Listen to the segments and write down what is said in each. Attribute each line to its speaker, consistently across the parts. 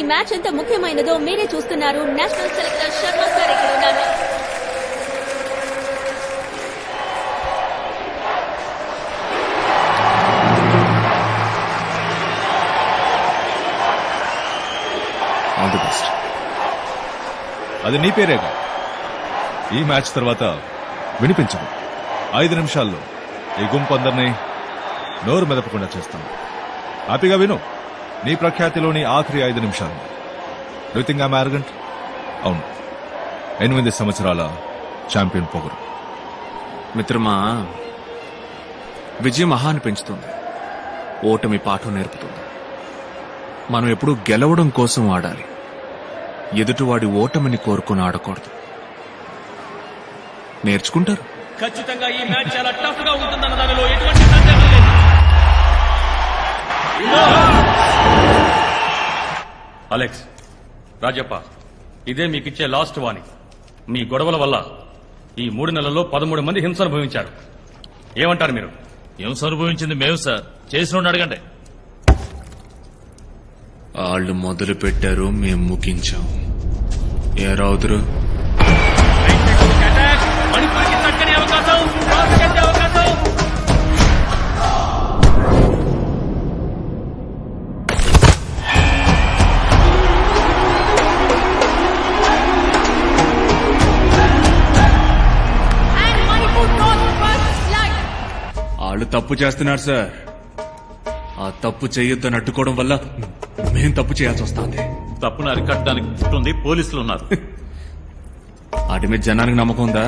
Speaker 1: Match ఎంత ముఖ్యమైనదో మీరే చూస్తున్నారు. నేషనల్ సెలెక్టర్ శర్మ సార్ ఇక్కడ ఉన్నారు.
Speaker 2: All the best. అది నీ పేరేగా. ఈ మ్యాచ్ తర్వాత వినిపించదు. 5 నిమిషాల్లో ఈ గుంపు అందరినీ నోరు మెదపకుండా చేస్తాను. హ్యాపీగా విను. నీ ప్రఖ్యాతిలోని ఆఖరి 5 నిమిషాలు. Do think I'm arrogant? అవును, 8 సంవత్సరాల ఛాంపియన్ పొగరు.
Speaker 3: మిత్రమా, విజయం మహాన్ని పెంచుతుంది, ఓటమి పాఠం నేర్పుతుంది. మనం ఎప్పుడూ గెలవడం కోసం ఆడాలి, ఎదుటివాడి ఓటమిని కోరుకుని ఆడకూడదు. నేర్చుకుంటారు.
Speaker 4: ఖచ్చితంగా ఈ మ్యాచ్ చాలా టఫ్ గా ఉంటుందన్న దానిలో ఎటువంటి సందేహం లేదు. అలెక్స్, రాజప్ప, ఇదే మీకిచ్చే లాస్ట్ వార్నింగ్. మీ గొడవల వల్ల ఈ 3 నెలల్లో 13 మంది హింస అనుభవించారు. ఏమంటారు మీరు?
Speaker 5: హింస అనుభవించింది మేము సార్, చేసిన అడగండి.
Speaker 3: వాళ్ళు మొదలు పెట్టారు, మేము ముగించాం. ఏ రావుతురు?
Speaker 4: మణిపూర్కి తగ్గని అవకాశం, రాజుకెత్తే అవకాశం.
Speaker 3: వాళ్ళు తప్పు చేస్తున్నారు సార్. ఆ తప్పు చేయొద్దని అడ్డుకోవడం వల్ల మేం తప్పు చేయాల్సి వస్తుంది.
Speaker 5: తప్పును అరికట్టడానికి పుట్టింది పోలీసులు ఉన్నారు.
Speaker 3: వాటి మీద జనానికి నమ్మకం ఉందా?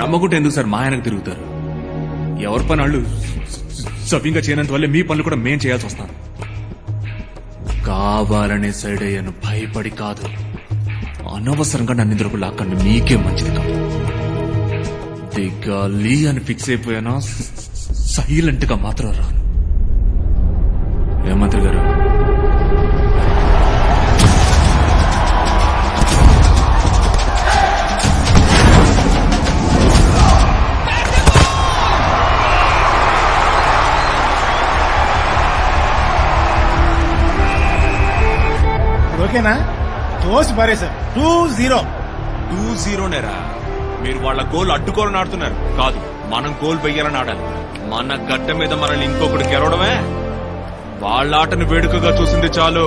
Speaker 3: నమ్మకుంటే ఎందుకు సార్ మా ఆయనకు తిరుగుతారు? ఎవరి పని వాళ్ళు సవ్యంగా చేయనంత వల్లే మీ పనులు కూడా మేం చేయాల్సి వస్తాను. కావాలనే సైడ్ అయ్యాను, భయపడి కాదు. అనవసరంగా నన్ను ఇందులోకి లాక్కండి, మీకే మంచిది కాదు. దిగాలి అని ఫిక్స్ అయిపోయానా సైలెంట్ గా మాత్రం రాను. ఏ మంత్రి గారు,
Speaker 6: ఓకేనా? తోసి పారేశారు. 2-0.
Speaker 3: 2-0 నేరా? మీరు వాళ్ళ గోల్ అడ్డుకోవాలని ఆడుతున్నారు కాదు, మనం గోల్ వెయ్యాలని ఆడాలి. మన గడ్డ మీద మనల్ని ఇంకొకటి గెలవడమే. వాళ్ళ ఆటను వేడుకగా చూసింది చాలు,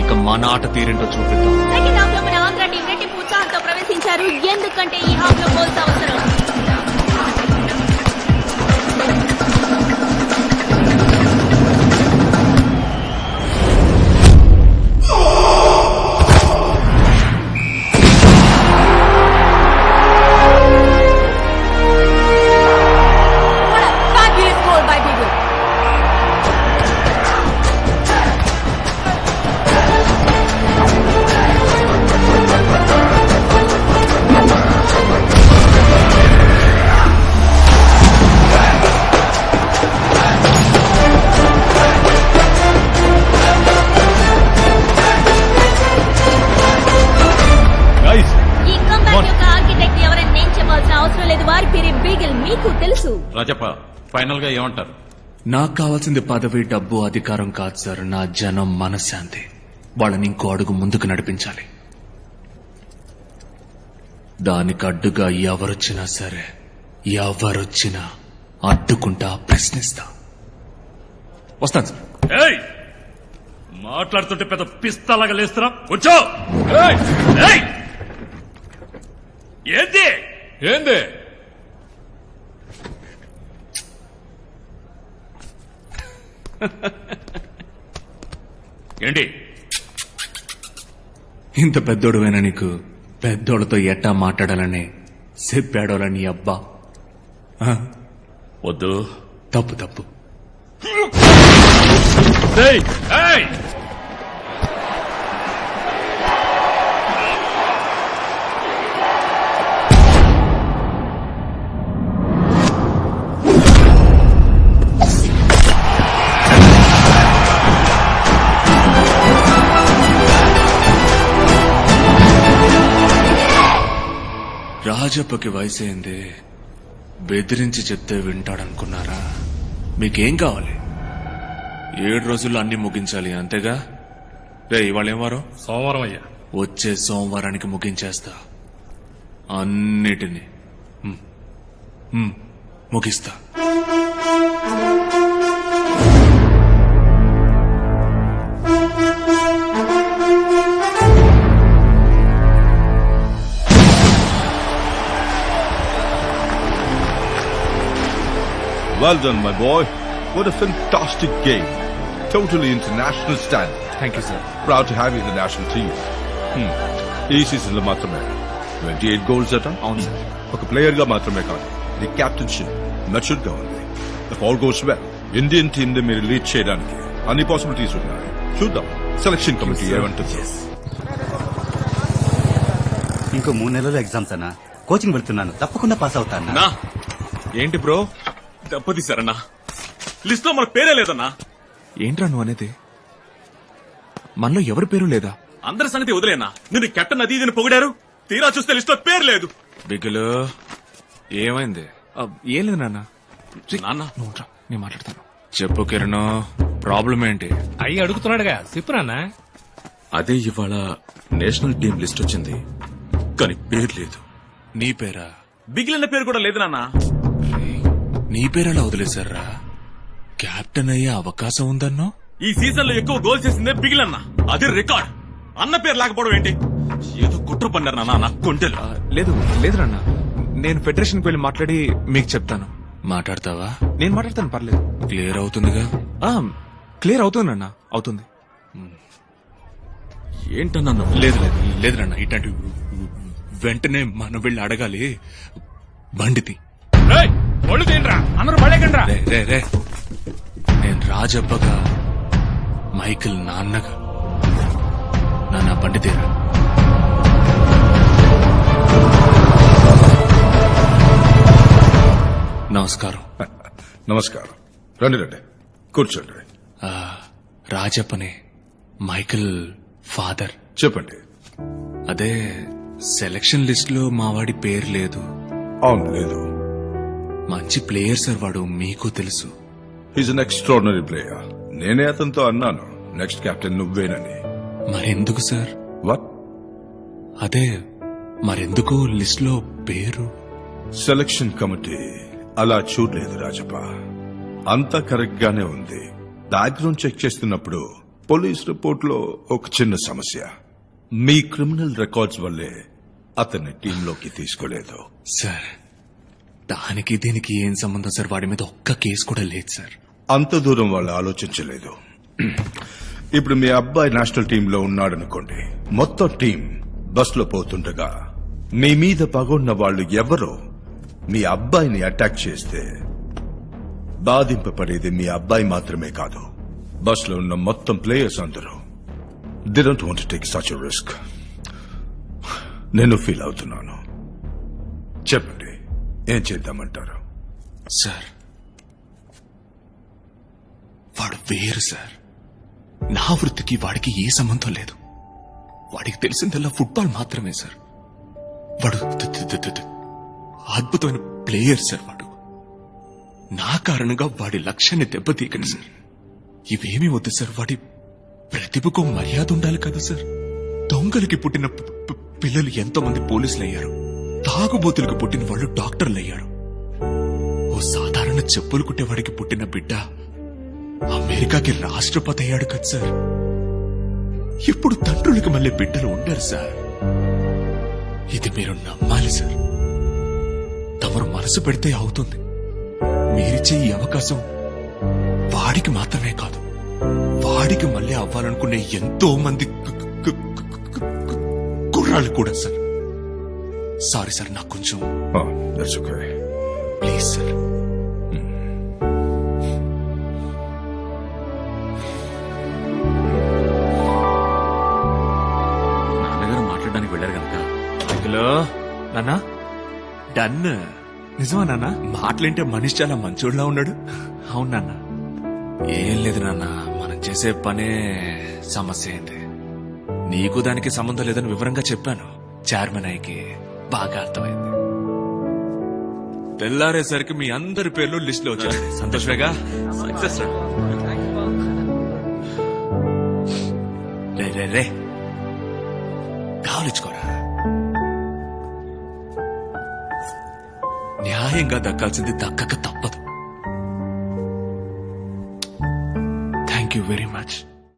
Speaker 3: ఇక మన ఆట తీరేంటో చూపిద్దాం.
Speaker 1: సెకండ్ హాఫ్ లో మన ఆంధ్ర టీం రెట్టింపు ఉత్సాహంతో ప్రవేశించారు. ఎందుకంటే ఈ హాఫ్ లో గోల్స్ అవసరం.
Speaker 5: రాజప్ప, ఫైనల్ గా ఏమంటారు?
Speaker 3: నాకు కావాల్సింది పదవి, డబ్బు, అధికారం కాదు సార్. నా జనం మనశ్శాంతి. వాళ్ళని ఇంకో అడుగు ముందుకు నడిపించాలి. దానికి అడ్డుగా ఎవరొచ్చినా సరే, ఎవరొచ్చినా అడ్డుకుంటా, ప్రశ్నిస్తా. వస్తాను సార్.
Speaker 5: మాట్లాడుతుంటే పెద్ద పిస్తాలాగా లేస్తున్నా. కూర్చో. ఏంది ఏంది? ఏంటి
Speaker 3: ఇంత పెద్దోడువైనా నీకు పెద్దోళ్ళతో ఎట్టా మాట్లాడాలని చెప్పాడోలని అబ్బా?
Speaker 5: వద్దు.
Speaker 3: తప్పు తప్పు. రాజప్పకి వయసైంది, బెదిరించి చెప్తే రే ఇవాళ ఏం వారం?
Speaker 4: సోమవారం అయ్యా.
Speaker 3: వచ్చే సోమవారానికి ముగించేస్తా అన్నిటినీ. ముగిస్తా.
Speaker 2: Well done, my boy. What a fantastic game. Totally international standard.
Speaker 3: Thank you sir.
Speaker 2: Proud to have you in the national team. ఈ సీజన్ లో మాత్రమే 28 గోల్స్ అట.
Speaker 3: అవును సార్.
Speaker 2: ఒక ప్లేయర్ గా మాత్రమే కాదు, ది కెప్టెన్షిప్ మెచ్యూర్డ్ గా ఉంది. If all goes well, Indian team ని మీరు లీడ్ చేయడానికి అన్ని పాసిబిలిటీస్ ఉన్నాయి. చూద్దాం సెలక్షన్ కమిటీ ఏమంటుంది.
Speaker 7: ఇంకో 3 నెలలు ఎగ్జామ్స్ అన్నా. కోచింగ్ వెళ్తున్నాను, తప్పకుండా పాస్ అవుతాను.
Speaker 3: నా ఏంటి బ్రో దెబ్బతీసారన్నా? లిస్ట్ లో మన పేరే లేదన్నా. ఏంట్రా నువ్వు అనేది? మనలో ఎవరి పేరు లేదా? అందరి సంగతి వదిలేనా? నేను కెప్టెన్ అది ఇది పొగిడారు, తీరా చూస్తే లిస్ట్ లో పేరు లేదు. బిగులు ఏమైంది? ఏం లేదు నాన్న. నాన్న నువ్వు రా, నేను మాట్లాడతాను. చెప్పు కిరణ్, ప్రాబ్లం ఏంటి?
Speaker 8: అయ్యి అడుగుతున్నాడుగా, చెప్పు నాన్న.
Speaker 3: అదే ఇవాళ నేషనల్ టీం లిస్ట్ వచ్చింది, కానీ పేరు లేదు. నీ పేరా? బిగిలిన పేరు కూడా లేదు నాన్న. నీ పేరెలా వదిలేశారా? కెప్టెన్ అయ్యే అవకాశం ఉందన్నో. ఈ సీజన్ లో ఎక్కువ గోల్ చేసిందే బిగిలన్న, అది రికార్డ్. అన్న పేరు లేకపోవడం ఏంటి? ఏదో కుట్ర పన్నారు నాన్న కొంటెలు. లేదు లేదు నాన్న, నేను ఫెడరేషన్ వెళ్ళి మాట్లాడి మీకు చెప్తాను. మాట్లాడతావా? నేను మాట్లాడతాను, పర్లేదు. క్లియర్ అవుతుందిగా? క్లియర్ అవుతుంది నాన్న, అవుతుంది. ఏంటన్నా? లేదు లేదు లేదు నాన్న, ఇట్లాంటి వెంటనే మనం వెళ్ళి అడగాలి. బండితి
Speaker 8: ఒళ్ళు తినరా, అందరూ పడేకండ్రా.
Speaker 3: రే రే, నేను రాజబ్బగా, మైకిల్ నాన్నగా, నాన్న బండి తీరా. నమస్కారం.
Speaker 2: నమస్కారం. రండి రండి, కూర్చోండి.
Speaker 3: రాజప్పనే, మైకిల్ ఫాదర్.
Speaker 2: చెప్పండి.
Speaker 3: అదే సెలక్షన్ లిస్ట్ లో మావాడి పేరు లేదు.
Speaker 2: అవును, లేదు.
Speaker 3: మంచి ప్లేయర్ సార్ వాడు, మీకు తెలుసు.
Speaker 2: He's an extraordinary player. నేనే అతనితో అన్నాను నెక్స్ట్ కెప్టెన్ నువ్వేనని.
Speaker 3: మరెందుకు సార్?
Speaker 2: వాట్?
Speaker 3: అదే మరెందుకు లిస్ట్ లో పేరు?
Speaker 2: సెలక్షన్ కమిటీ అలా చూడలేదు రాజప్ప, అంతా కరెక్ట్ గానే ఉంది. బ్యాక్గ్రౌండ్ చెక్ చేస్తున్నప్పుడు పోలీస్ రిపోర్ట్ లో ఒక చిన్న సమస్య. మీ క్రిమినల్ రికార్డ్స్ వల్లే అతన్ని టీంలోకి తీసుకోలేదు.
Speaker 3: సార్ దానికి దీనికి ఏం సంబంధం సార్? వాడి మీద ఒక్క కేసు కూడా లేదు సార్.
Speaker 2: అంత దూరం వాళ్ళు ఆలోచించలేదు. ఇప్పుడు మీ అబ్బాయి నేషనల్ టీంలో ఉన్నాడనుకోండి, మొత్తం టీం బస్ లో పోతుండగా మీ మీద పగున్న వాళ్ళు ఎవరో మీ అబ్బాయిని అటాక్ చేస్తే బాధింపబడేది మీ అబ్బాయి మాత్రమే కాదు, బస్ లో ఉన్న మొత్తం ప్లేయర్స్ అందరూ. They don't want to take such a risk. నేను ఫీల్ అవుతున్నాను. చెప్పండి, ఏం చేద్దామంటారు?
Speaker 3: సార్ వాడు వేరు సార్. నా వృత్తికి వాడికి ఏ సంబంధం లేదు. వాడికి తెలిసిందల్లా ఫుట్బాల్ మాత్రమే సార్. వాడు అద్భుతమైన ప్లేయర్ సార్. వాడు నా కారణంగా వాడి లక్ష్యాన్ని దెబ్బతీయకండి సార్. ఇవేమీ వద్దు సార్. వాడి ప్రతిభకు మర్యాద ఉండాలి కదా సార్. దొంగలకి పుట్టిన పిల్లలు ఎంతో మంది పోలీసులు అయ్యారు, తాగుబోతులకు పుట్టిన వాళ్ళు డాక్టర్లు అయ్యారు. ఓ సాధారణ చెప్పులు కుట్టేవాడికి పుట్టిన బిడ్డ అమెరికాకి రాష్ట్రపతి అయ్యాడు కదా సార్. ఇప్పుడు తండ్రులకు మళ్ళీ బిడ్డలు ఉండరు సార్. ఇది మీరు నమ్మాలి సార్. తమరు మనసు పెడితే అవుతుంది. మీరిచ్చే ఈ అవకాశం వాడికి మాత్రమే కాదు, వాడికి మళ్ళీ అవ్వాలనుకునే ఎంతో మంది కుర్రాళ్ళు కూడా సార్. సారీ సార్, నాకు కొంచెం ప్లీజ్ సార్. నాన్నగారు మాట్లాడడానికి వెళ్ళారు కనుక. హలో నాన్న, డన్. నిజమా నాన్న? మాటలేంటే మనిషి చాలా మంచోడ్లా ఉన్నాడు. అవును నాన్న. ఏం లేదు నాన్న, మనం చేసే పనే సమస్య అయింది. నీకు దానికి సంబంధం లేదని వివరంగా చెప్పాను. చైర్మన్ అయ్యకి బాగా అర్థమైంది. తెల్లారేసరికి మీ అందరి పేర్లు లిస్ట్ లో వచ్చారు. సంతోషమేగా? సక్సెస్. రే రే రే కావలించుకోరా. న్యాయంగా దక్కాల్సింది దక్కక తప్పదు. Thank you very much.